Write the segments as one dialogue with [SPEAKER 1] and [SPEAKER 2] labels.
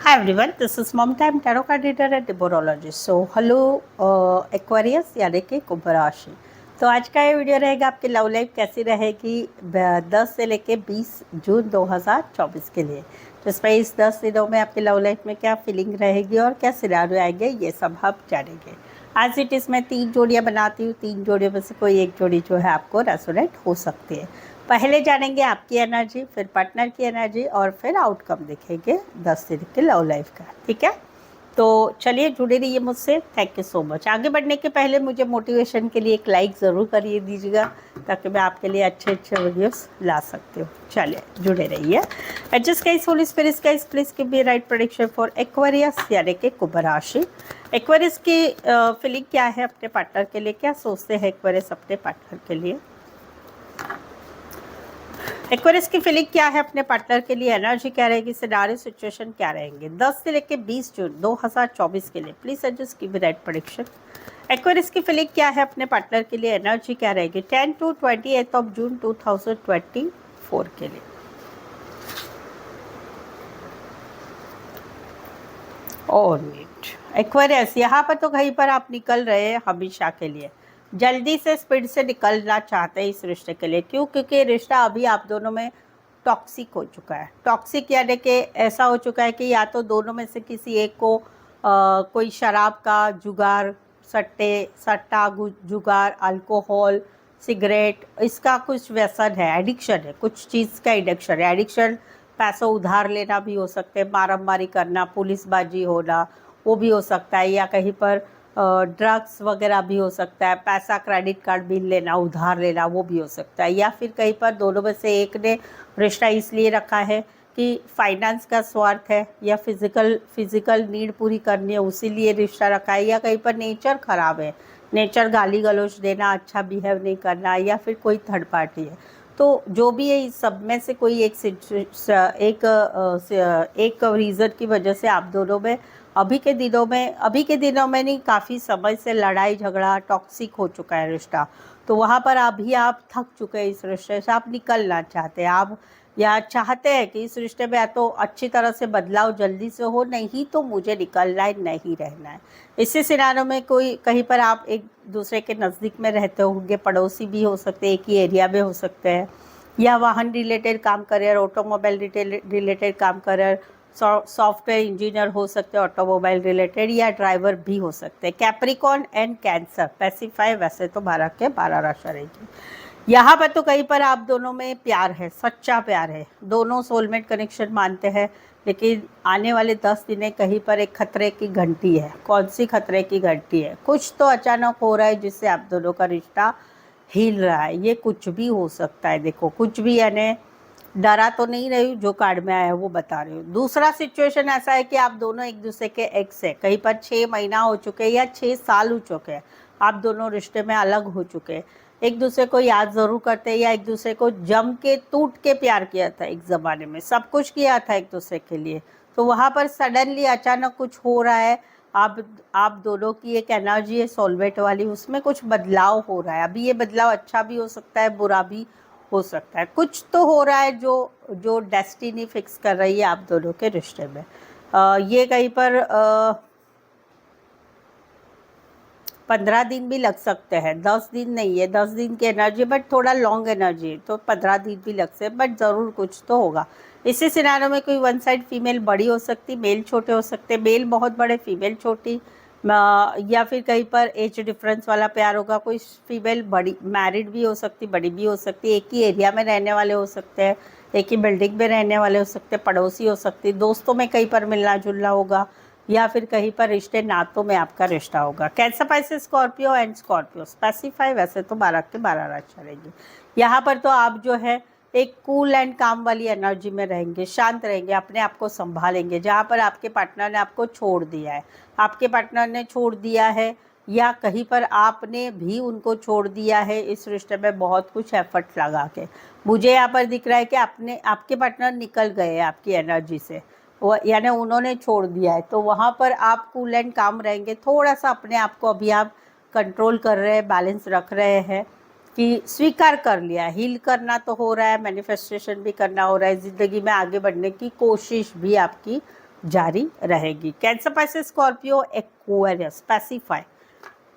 [SPEAKER 1] Hi everyone, this is Mom Time Tarot Card Reader and Numerologist. So hello Aquarius यानी कि कुंभ राशि। तो आज का ये वीडियो रहेगा आपकी लव लाइफ कैसी रहेगी 10 से लेके 20 जून 2024 के लिए। तो इसमें इस 10 दिनों में आपकी लव लाइफ में क्या फीलिंग रहेगी और क्या सिनारियो आएंगे ये सब हम जानेंगे। आज इट इस मैं 3 जोड़ियाँ बनाती हूँ, 3 जोड़ियों में से कोई एक जोड़ी जो है आपको रेसोनेट हो सकती है। पहले जानेंगे आपकी एनर्जी, फिर पार्टनर की एनर्जी और फिर आउटकम देखेंगे 10 दिन के लव लाइफ का। ठीक है, तो चलिए जुड़े रहिए मुझसे। Thank you so much. आगे बढ़ने के पहले मुझे मोटिवेशन के लिए एक लाइक ज़रूर करिए दीजिएगा ताकि मैं आपके लिए अच्छे अच्छे वीडियोस ला सकती हूँ। चलिए जुड़े रहिए। Adjust guys, holy spirits guys, please give me right prediction for Aquarius यानी कि कुंभ राशि। एक्वेरियस की फीलिंग क्या है अपने पार्टनर के लिए, क्या सोचते हैं एक्वेरियस अपने पार्टनर के लिए। एक्वेरियस की फीलिंग क्या है अपने पार्टनर के लिए, एनर्जी क्या रहेगी, सिनारियो सिचुएशन क्या रहेंगे 10 से लेकर 20 जून 2024 के लिए। Please adjust give right prediction. Aquarius की फीलिंग क्या है अपने पार्टनर के लिए, एनर्जी क्या रहेगी 10 to 28 ऑफ जून 2024 के लिए। ऑलराइट एक्वेरियस, यहाँ पर तो कहीं पर आप निकल रहे हैं हमेशा के लिए, जल्दी से स्पीड से निकलना चाहते हैं इस रिश्ते के लिए। क्यों? क्योंकि रिश्ता अभी आप दोनों में टॉक्सिक हो चुका है। टॉक्सिक यानी कि ऐसा हो चुका है कि या तो दोनों में से किसी एक को कोई शराब का जुगार, सट्टा जुगार, अल्कोहल, सिगरेट, इसका कुछ व्यसन है, एडिक्शन है, कुछ चीज़ का एडिक्शन है। एडिक्शन पैसों उधार लेना भी हो सकते हैं, मारामारी करना, पुलिसबाजी होना वो भी हो सकता है, या कहीं पर ड्रग्स वगैरह भी हो सकता है, पैसा क्रेडिट कार्ड बिल लेना, उधार लेना वो भी हो सकता है, या फिर कहीं पर दोनों में से एक ने रिश्ता इसलिए रखा है कि फाइनेंस का स्वार्थ है, या फिजिकल नीड पूरी करनी है उसी लिए रिश्ता रखा है, या कहीं पर नेचर ख़राब है, नेचर गाली गलौज देना, अच्छा बिहेव नहीं करना, या फिर कोई थर्ड पार्टी है। तो जो भी है इस सब में से कोई एक रीज़न की वजह से आप दोनों में अभी के दिनों में नहीं, काफ़ी समय से लड़ाई झगड़ा टॉक्सिक हो चुका है रिश्ता। तो वहाँ पर अभी आप थक चुके हैं इस रिश्ते से, आप निकलना चाहते हैं, आप या चाहते हैं कि इस रिश्ते में या तो अच्छी तरह से बदलाव जल्दी से हो, नहीं तो मुझे निकलना है, नहीं रहना है। इसी सिनारियों में कोई कहीं पर आप एक दूसरे के नज़दीक में रहते होंगे, पड़ोसी भी हो सकते हैं, एक ही एरिया में हो सकते हैं, या वाहन रिलेटेड काम करियर, ऑटोमोबाइल रिलेटेड काम करियर, सॉफ्टवेयर इंजीनियर हो सकते हैं ऑटोमोबाइल रिलेटेड, या ड्राइवर भी हो सकते हैं। कैप्रिकॉन एंड कैंसर स्पेसिफाई, वैसे तो 12 के 12 राशि रहेगी। यहाँ पर तो कहीं पर आप दोनों में प्यार है, सच्चा प्यार है, दोनों सोलमेट कनेक्शन मानते हैं, लेकिन आने वाले 10 दिन कहीं पर एक खतरे की घंटी है। कौन सी खतरे की घंटी है? कुछ तो अचानक हो रहा है जिससे आप दोनों का रिश्ता हिल रहा है। ये कुछ भी हो सकता है, देखो कुछ भी, यानी डरा तो नहीं रही हूँ, जो कार्ड में आया है वो बता रही हूँ। दूसरा सिचुएशन ऐसा है कि आप दोनों एक दूसरे के एक्स है, कहीं पर 6 महीना हो चुके हैं या 6 साल हो चुके हैं, आप दोनों रिश्ते में अलग हो चुके हैं। एक दूसरे को याद ज़रूर करते हैं, या एक दूसरे को जम के टूट के प्यार किया था, एक ज़माने में सब कुछ किया था एक दूसरे के लिए। तो वहाँ पर सडनली अचानक कुछ हो रहा है। आप दोनों की एक एनर्जी है सोलमेट वाली, उसमें कुछ बदलाव हो रहा है। अभी ये बदलाव अच्छा भी हो सकता है, बुरा भी हो सकता है। कुछ तो हो रहा है जो जो डेस्टिनी फिक्स कर रही है आप दोनों के रिश्ते में। ये कहीं पर 15 दिन भी लग सकते हैं, 10 दिन नहीं है, 10 दिन की एनर्जी बट थोड़ा लॉन्ग एनर्जी है, तो 15 दिन भी लग सकते हैं, बट ज़रूर कुछ तो होगा। इसी सिनारियो में कोई वन साइड फीमेल बड़ी हो सकती, मेल छोटे हो सकते, मेल बहुत बड़े फीमेल छोटी, या फिर कहीं पर एज डिफरेंस वाला प्यार होगा। कोई फीमेल बड़ी मैरिड भी हो सकती, बड़ी भी हो सकती, एक ही एरिया में रहने वाले हो सकते हैं, एक ही बिल्डिंग में रहने वाले हो सकते, पड़ोसी हो सकती, दोस्तों में कहीं पर मिलना जुलना होगा, या फिर कहीं पर रिश्ते नातों में आपका रिश्ता होगा। Cancer, Pisces, Scorpio and Scorpio specify, वैसे तो 12 के 12 राशि रहेगी। यहाँ पर तो आप जो है एक कूल एंड काम वाली एनर्जी में रहेंगे, शांत रहेंगे, अपने आप को संभालेंगे। जहाँ पर आपके पार्टनर ने आपको छोड़ दिया है, आपके पार्टनर ने छोड़ दिया है, या कहीं पर आपने भी उनको छोड़ दिया है, इस रिश्ते में बहुत कुछ एफर्ट लगा के, मुझे यहाँ पर दिख रहा है कि आपके पार्टनर निकल गए हैं आपकी एनर्जी से, वो यानी उन्होंने छोड़ दिया है। तो वहाँ पर आप कूल एंड काम रहेंगे, थोड़ा सा अपने आप को अभी आप कंट्रोल कर रहे हैं, बैलेंस रख रहे हैं कि स्वीकार कर लिया, हील करना तो हो रहा है, मैनिफेस्टेशन भी करना हो रहा है, ज़िंदगी में आगे बढ़ने की कोशिश भी आपकी जारी रहेगी। Cancer, Pisces, Scorpio, Aquarius specify,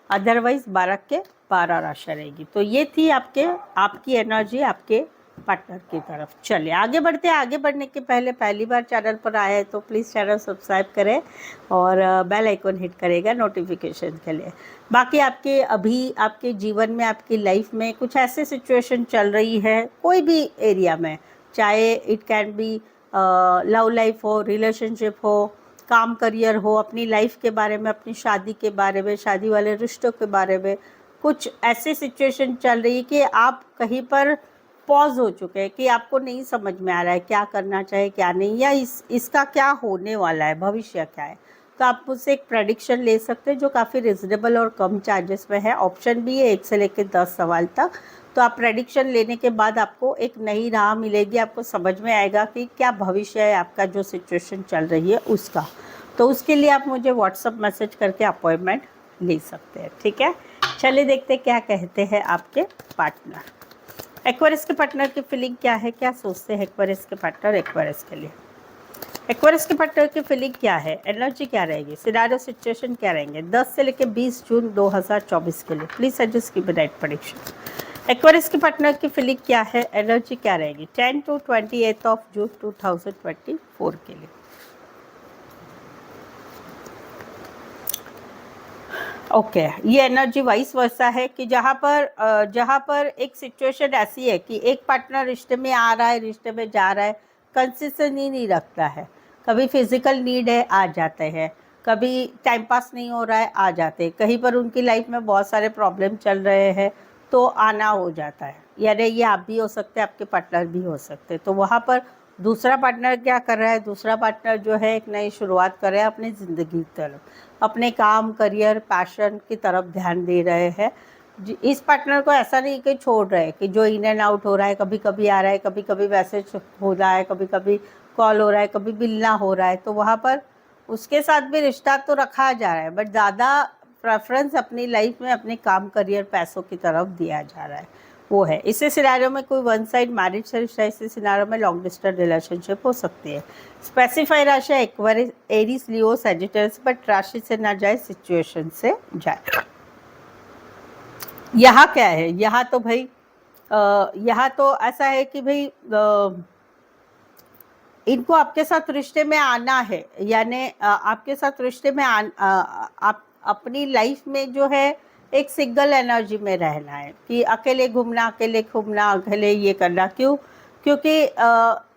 [SPEAKER 1] otherwise 12 के 12 राशि रहेगी। तो ये थी आपकी एनर्जी आपके पार्टनर की तरफ। चलिए आगे बढ़ते हैं। आगे बढ़ने के पहले पहली बार चैनल पर आए हैं तो प्लीज़ चैनल सब्सक्राइब करें और बेल आइकन हिट करेगा नोटिफिकेशन के लिए। बाकी आपके जीवन में, आपकी लाइफ में कुछ ऐसे सिचुएशन चल रही है कोई भी एरिया में, चाहे it can be love life हो, रिलेशनशिप हो, काम करियर हो, अपनी लाइफ के बारे में, अपनी शादी के बारे में, शादी वाले रिश्तों के बारे में, कुछ ऐसी सिचुएशन चल रही है कि आप कहीं पर पॉज हो चुके हैं कि आपको नहीं समझ में आ रहा है क्या करना चाहिए क्या नहीं, या इसका क्या होने वाला है, भविष्य क्या है। तो आप मुझसे एक प्रेडिक्शन ले सकते हैं जो काफ़ी रिजनेबल और कम चार्जेस में है। ऑप्शन भी है 1 से लेकर 10 सवाल तक। तो आप प्रेडिक्शन लेने के बाद आपको एक नई राह मिलेगी, आपको समझ में आएगा कि क्या भविष्य है आपका जो सिचुएशन चल रही है उसका। तो उसके लिए आप मुझे व्हाट्सअप मैसेज करके अपॉइंटमेंट ले सकते हैं, ठीक है। चलिए देखते हैं क्या कहते हैं आपके पार्टनर। एक्वेरियस के पार्टनर की फीलिंग क्या है, क्या सोचते हैं एक्वेरियस के पार्टनर एक्वेरियस के लिए। एक्वेरियस के पार्टनर की फीलिंग क्या है, एनर्जी क्या रहेगी, सिनारियो सिचुएशन क्या रहेंगे 10 से लेकर 20 जून 2024 के लिए। प्लीज सजेस्ट की राइट प्रेडिक्शन। एक्वेरियस के पार्टनर की फीलिंग क्या है, एनर्जी क्या रहेगी 10 to 28 ऑफ जून 2024 के लिए। ओके ये एनर्जी वाइस वर्सा है कि जहाँ पर एक सिचुएशन ऐसी है कि एक पार्टनर रिश्ते में आ रहा है, रिश्ते में जा रहा है, कंसिस्टेंसी नहीं रखता है। कभी फिजिकल नीड है आ जाते हैं, कभी टाइम पास नहीं हो रहा है आ जाते हैं, कहीं पर उनकी लाइफ में बहुत सारे प्रॉब्लम चल रहे हैं तो आना हो जाता है। यानी ये आप भी हो सकते हैं, आपके पार्टनर भी हो सकते हैं। तो वहाँ पर दूसरा पार्टनर क्या कर रहा है, दूसरा पार्टनर जो है एक नई शुरुआत कर रहा है अपनी ज़िंदगी की तरफ, अपने काम, करियर, पैशन की तरफ ध्यान दे रहे हैं। इस पार्टनर को ऐसा नहीं कि छोड़ रहे कि जो इन एंड आउट हो रहा है, कभी कभी आ रहा है, कभी कभी मैसेज हो रहा है, कभी कभी कॉल हो रहा है, कभी मिलना हो रहा है, तो वहाँ पर उसके साथ भी रिश्ता तो रखा जा रहा है बट ज़्यादा प्रेफरेंस अपनी लाइफ में अपने काम, करियर, पैसों की तरफ दिया जा रहा है, वो है। इसी सिनारियो में कोई वन साइड मैरिज से रिश्ता, इसी सिनारियो में लॉन्ग डिस्टेंस रिलेशनशिप हो सकती है। स्पेसिफाई राशि Aquarius, Aries, Leo, Sagittarius, but राशि से ना जाए, सिचुएशन से जाए। यहाँ क्या है, यहाँ तो भाई यहाँ तो ऐसा है कि भाई इनको आपके साथ रिश्ते में आना है, यानी आपके साथ रिश्ते में आप अपनी लाइफ में जो है एक सिंगल एनर्जी में रहना है कि अकेले घूमना, अकेले ये करना। क्यों? क्योंकि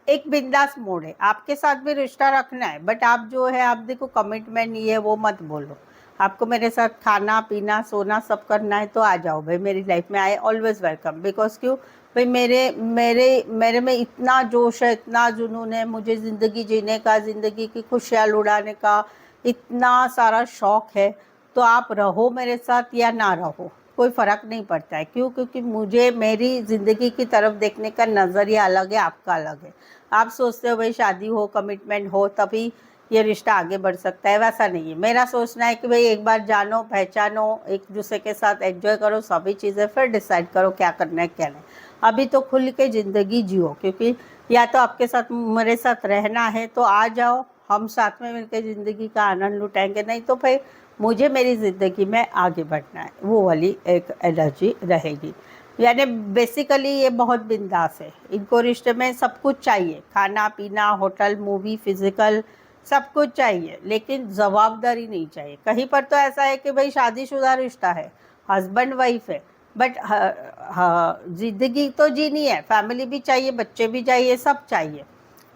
[SPEAKER 1] एक बिंदास मोड है, आपके साथ भी रिश्ता रखना है बट आप जो है, आप देखो कमिटमेंट नहीं है वो मत बोलो। आपको मेरे साथ खाना पीना सोना सब करना है तो आ जाओ भाई मेरी लाइफ में, आई ऑलवेज वेलकम। बिकॉज क्यों भाई, मेरे मेरे मेरे में इतना जोश है, इतना जुनून है, मुझे ज़िंदगी जीने का, ज़िंदगी की खुशियाँ उड़ाने का इतना सारा शौक़ है। तो आप रहो मेरे साथ या ना रहो, कोई फ़र्क नहीं पड़ता है। क्यों? क्योंकि मुझे मेरी ज़िंदगी की तरफ देखने का नज़रिया अलग है, आपका अलग है। आप सोचते हो भाई शादी हो, कमिटमेंट हो तभी ये रिश्ता आगे बढ़ सकता है, वैसा नहीं है। मेरा सोचना है कि भाई एक बार जानो, पहचानो, एक दूसरे के साथ एंजॉय करो सभी चीज़ें, फिर डिसाइड करो क्या करना है क्या नहीं। अभी तो खुल के ज़िंदगी जियो, क्योंकि या तो आपके साथ मेरे साथ रहना है तो आ जाओ, हम साथ में मिलकर ज़िंदगी का आनंद लुटाएंगे, नहीं तो भाई मुझे मेरी ज़िंदगी में आगे बढ़ना है, वो वाली एक एनर्जी रहेगी। यानी बेसिकली ये बहुत बिंदास है, इनको रिश्ते में सब कुछ चाहिए, खाना पीना, होटल, मूवी, फिजिकल, सब कुछ चाहिए, लेकिन जवाबदारी नहीं चाहिए। कहीं पर तो ऐसा है कि भाई शादीशुदा रिश्ता है, हस्बैंड वाइफ है, बट ज़िंदगी तो जीनी है, फैमिली भी चाहिए, बच्चे भी चाहिए, सब चाहिए,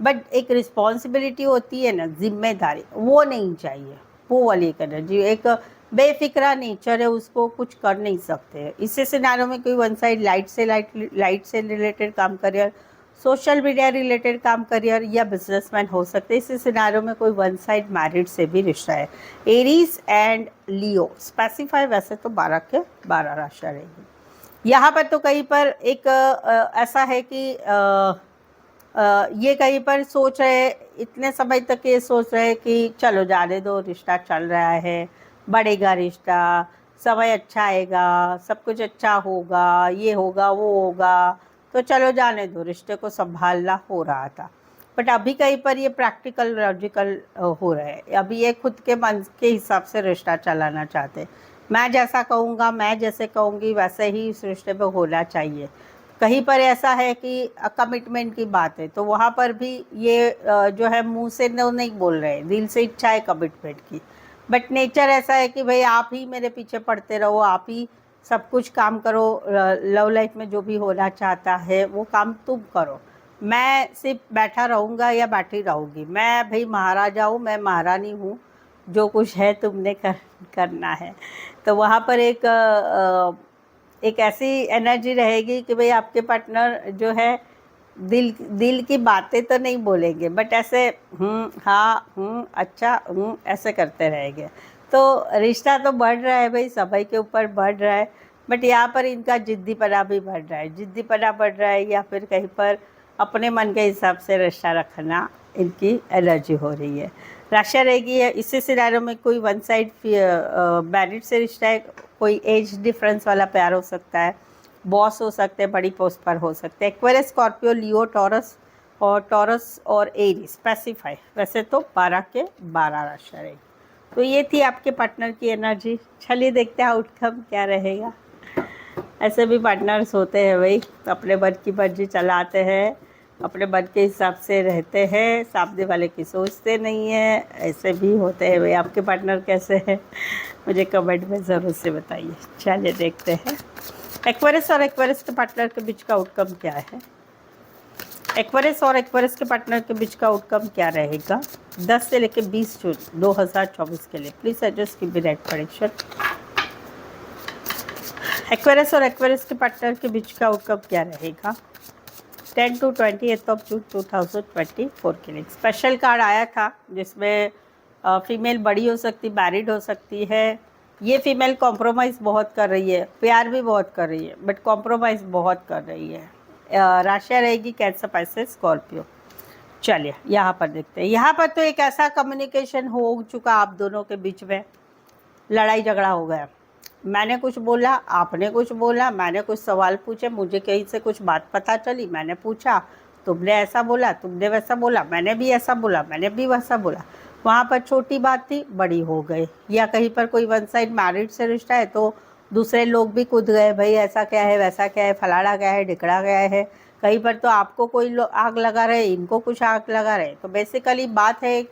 [SPEAKER 1] बट एक रिस्पॉन्सिबिलिटी होती है ना, जिम्मेदारी, वो नहीं चाहिए। वो वाली एक एनर्जी, एक बेफिक्रा नेचर है, उसको कुछ कर नहीं सकते। इससे सिनारियों में कोई वन साइड लाइट से रिलेटेड काम करियर, सोशल मीडिया रिलेटेड काम करियर या बिजनेसमैन हो सकते हैं। इस सिनारियो में कोई वन साइड मैरिड से भी रिश्ता है। एरीज एंड लियो स्पेसिफाई, वैसे तो 12 के 12 राशि रहेगी। यहाँ पर तो कहीं पर एक ऐसा है कि ये कहीं पर सोच रहे, इतने समय तक ये सोच रहे कि चलो जाने दो, रिश्ता चल रहा है, बढ़ेगा रिश्ता, समय अच्छा आएगा, सब कुछ अच्छा होगा, ये होगा वो होगा, तो चलो जाने दो, रिश्ते को संभालना हो रहा था। बट अभी कहीं पर ये प्रैक्टिकल लॉजिकल हो रहा है। अभी ये खुद के मन के हिसाब से रिश्ता चलाना चाहते हैं। मैं जैसा कहूँगा, मैं जैसे कहूँगी वैसे ही इस रिश्ते में होना चाहिए। कहीं पर ऐसा है कि कमिटमेंट की बात है, तो वहाँ पर भी ये जो है मुंह से नहीं बोल रहे, दिल से इच्छा है कमिटमेंट की, बट नेचर ऐसा है कि भाई आप ही मेरे पीछे पड़ते रहो, आप ही सब कुछ काम करो, लव लाइफ में जो भी होना चाहता है वो काम तुम करो, मैं सिर्फ बैठा रहूँगा या बैठी रहूँगी। मैं भाई महाराजा हूँ, मैं महारानी हूँ, जो कुछ है तुमने करना है। तो वहाँ पर एक ऐसी एनर्जी रहेगी कि भाई आपके पार्टनर जो है दिल की बातें तो नहीं बोलेंगे, बट ऐसे हाँ अच्छा ऐसे करते रहेंगे। तो रिश्ता तो बढ़ रहा है भाई, सभी के ऊपर बढ़ रहा है, बट यहाँ पर इनका जिद्दीपना भी बढ़ रहा है, जिद्दीपना बढ़ रहा है, या फिर कहीं पर अपने मन के हिसाब से रिश्ता रखना इनकी एनर्जी हो रही है। राशि रहेगी इसी सिनारियो में कोई वन साइड मैरिड से रिश्ता है, कोई एज डिफरेंस वाला प्यार हो सकता है, बॉस हो सकते हैं, बड़ी पोस्ट पर हो सकते हैं, एक्वेरियस, स्कॉर्पियो, लियो, टॉरस और एरीज स्पेसिफाई। वैसे तो 12 के 12 राशि रहेगी। तो ये थी आपके पार्टनर की एनर्जी। चलिए देखते हैं आउटकम क्या रहेगा। ऐसे भी पार्टनर्स होते हैं भाई, अपने मन की मर्जी चलाते हैं, अपने मन के हिसाब से रहते हैं, सामने वाले की सोचते नहीं है, ऐसे भी होते हैं भाई। आपके पार्टनर कैसे हैं मुझे कमेंट में ज़रूर से बताइए। चलिए देखते हैं एक्वेरियस और एक्वेरियस के पार्टनर के बीच का आउटकम क्या है। एक्वेरियस और एक्वेरियस के पार्टनर के बीच का आउटकम क्या रहेगा 10 से लेकर 20 जून 2024 के लिए। प्लीज़ एडजस्ट की बी राइट प्रेडिक्शन। एक्वेरियस और एक्वेरियस के पार्टनर के बीच का आउटकम क्या रहेगा 10 to 28 ऑफ जून 2024 के लिए। स्पेशल कार्ड आया था जिसमें फीमेल बड़ी हो सकती, मैरिड हो सकती है। ये फीमेल कॉम्प्रोमाइज़ बहुत कर रही है, प्यार भी बहुत कर रही है, बट कॉम्प्रोमाइज़ बहुत कर रही है। राशि रहेगी कैंसर, पाइसेस, स्कॉर्पियो। चलिए यहाँ पर देखते हैं। यहाँ पर तो एक ऐसा कम्युनिकेशन हो चुका आप दोनों के बीच में, लड़ाई झगड़ा हो गया। मैंने कुछ बोला, आपने कुछ बोला, मैंने कुछ सवाल पूछे, मुझे कहीं से कुछ बात पता चली, मैंने पूछा, तुमने ऐसा बोला, तुमने वैसा बोला, मैंने भी ऐसा बोला, मैंने भी वैसा बोला। वहाँ पर छोटी बात थी, बड़ी हो गई। या कहीं पर कोई वन साइड मैरिड से रिश्ता है तो दूसरे लोग भी कूद गए, भाई ऐसा क्या है, वैसा क्या है, फलाना क्या है, ढिकड़ा क्या है। कहीं पर तो आपको कोई आग लगा रहे, इनको कुछ आग लगा रहे। तो बेसिकली बात है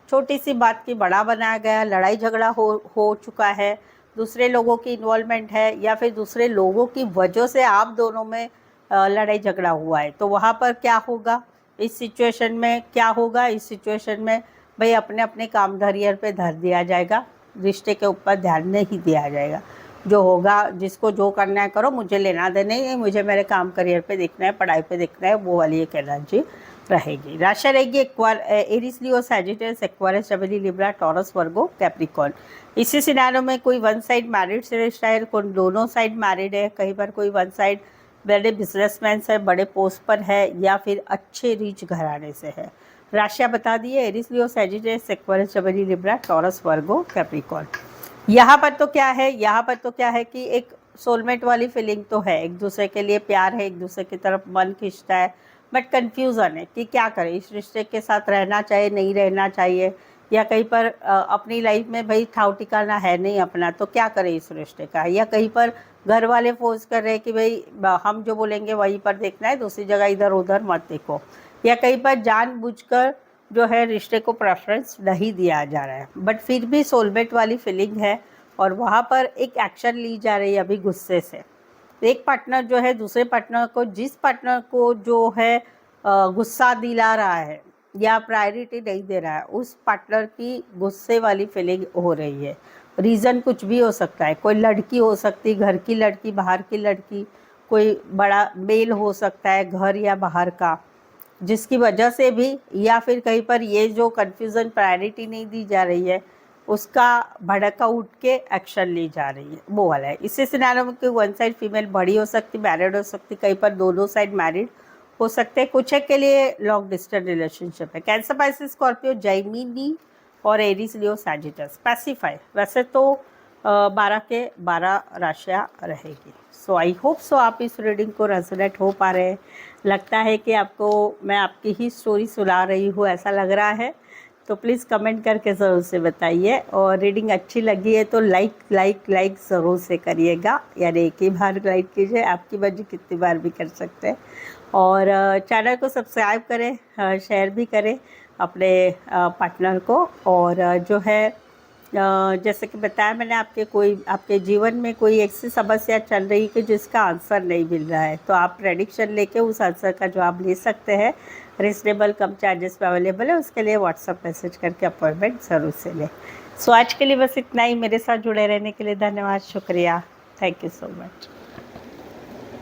[SPEAKER 1] छोटी सी बात की बड़ा बनाया गया, लड़ाई झगड़ा हो चुका है, दूसरे लोगों की इन्वॉल्वमेंट है, या फिर दूसरे लोगों की वजह से आप दोनों में लड़ाई झगड़ा हुआ है। तो वहाँ पर क्या होगा इस सिचुएशन में, क्या होगा इस सिचुएशन में भाई, अपने अपने काम धरियर पे धर दिया जाएगा, रिश्ते के ऊपर ध्यान नहीं दिया जाएगा। जो होगा, जिसको जो करना है करो, मुझे लेना देना नहीं, मुझे मेरे काम करियर पे देखना है, पढ़ाई पे देखना है, वो वाली एक एनर्जी रहेगी। राशि रहेगी Aries, Leo, Sagittarius, Aquarius, Gemini, Libra, Taurus, Virgo, Capricorn. इसी सिनारियो में कोई वन साइड मैरिड से रिश्ता है, कोई दोनों साइड मैरिड है, कहीं पर कोई वन साइड बड़े बिजनेसमैन है, बड़े पोस्ट पर है, या फिर अच्छे रिच घराने से है। राशियाँ बता दिए, Aries, Leo, Sagittarius, Aquarius, Gemini, Libra, Taurus, Virgo, Capricorn. यहाँ पर तो क्या है, यहाँ पर तो क्या है कि एक सोलमेट वाली फीलिंग तो है, एक दूसरे के लिए प्यार है, एक दूसरे की तरफ मन खींचता है, बट कन्फ्यूज़न है कि क्या करें, इस रिश्ते के साथ रहना चाहिए, नहीं रहना चाहिए, या कहीं पर अपनी लाइफ में भाई ठाव ठिकाना है नहीं अपना, तो क्या करें इस रिश्ते का। या कहीं पर घर वाले फोर्स कर रहे हैं कि भाई हम जो बोलेंगे वहीं पर देखना है, दूसरी जगह इधर उधर मत देखो। या कहीं पर जानबूझकर जो है रिश्ते को प्रेफरेंस नहीं दिया जा रहा है, बट फिर भी सोलमेट वाली फीलिंग है, और वहाँ पर एक एक्शन ली जा रही है अभी गुस्से से। एक पार्टनर जो है दूसरे पार्टनर को, जिस पार्टनर को जो है गुस्सा दिला रहा है या प्रायोरिटी नहीं दे रहा है, उस पार्टनर की गुस्से वाली फीलिंग हो रही है। रीज़न कुछ भी हो सकता है, कोई लड़की हो सकती, घर की लड़की, बाहर की लड़की, कोई बड़ा मेल हो सकता है घर या बाहर का, जिसकी वजह से भी, या फिर कहीं पर ये जो कन्फ्यूज़न, प्रायोरिटी नहीं दी जा रही है, उसका भड़का उठ के एक्शन ली जा रही है, वो वाला है। इसी सिनारियो में कोई वन साइड फीमेल बड़ी हो सकती, मैरिड हो सकती, कहीं पर दोनों साइड मैरिड हो सकते हैं, कुछ एक के लिए लॉन्ग डिस्टेंस रिलेशनशिप है। कैंसर, पाइसेस, स्कॉर्पियो, जेमिनी और एरीज, लियो, सैजिटस। स्पेसिफाई वैसे तो 12 के 12 राशियाँ रहेगी। सो आई होप सो आप इस रीडिंग को रेजोनेट हो पा रहे हैं, लगता है कि आपको मैं आपकी ही स्टोरी सुना रही हूँ ऐसा लग रहा है, तो प्लीज़ कमेंट करके ज़रूर से बताइए। और रीडिंग अच्छी लगी है तो लाइक ज़रूर से करिएगा, यानी एक ही बार लाइक कीजिए, आपकी मर्जी कितनी बार भी कर सकते हैं। और चैनल को सब्सक्राइब करें, शेयर भी करें अपने पार्टनर को। और जो है जैसे कि बताया मैंने, आपके जीवन में कोई ऐसी समस्या चल रही है कि जिसका आंसर नहीं मिल रहा है, तो आप प्रेडिक्शन लेके उस आंसर का जवाब ले सकते हैं। रीजनेबल कम चार्जेस में अवेलेबल है, उसके लिए व्हाट्सअप मैसेज करके अपॉइंटमेंट ज़रूर से लें। सो आज के लिए बस इतना ही। मेरे साथ जुड़े रहने के लिए धन्यवाद, शुक्रिया, थैंक यू सो मच।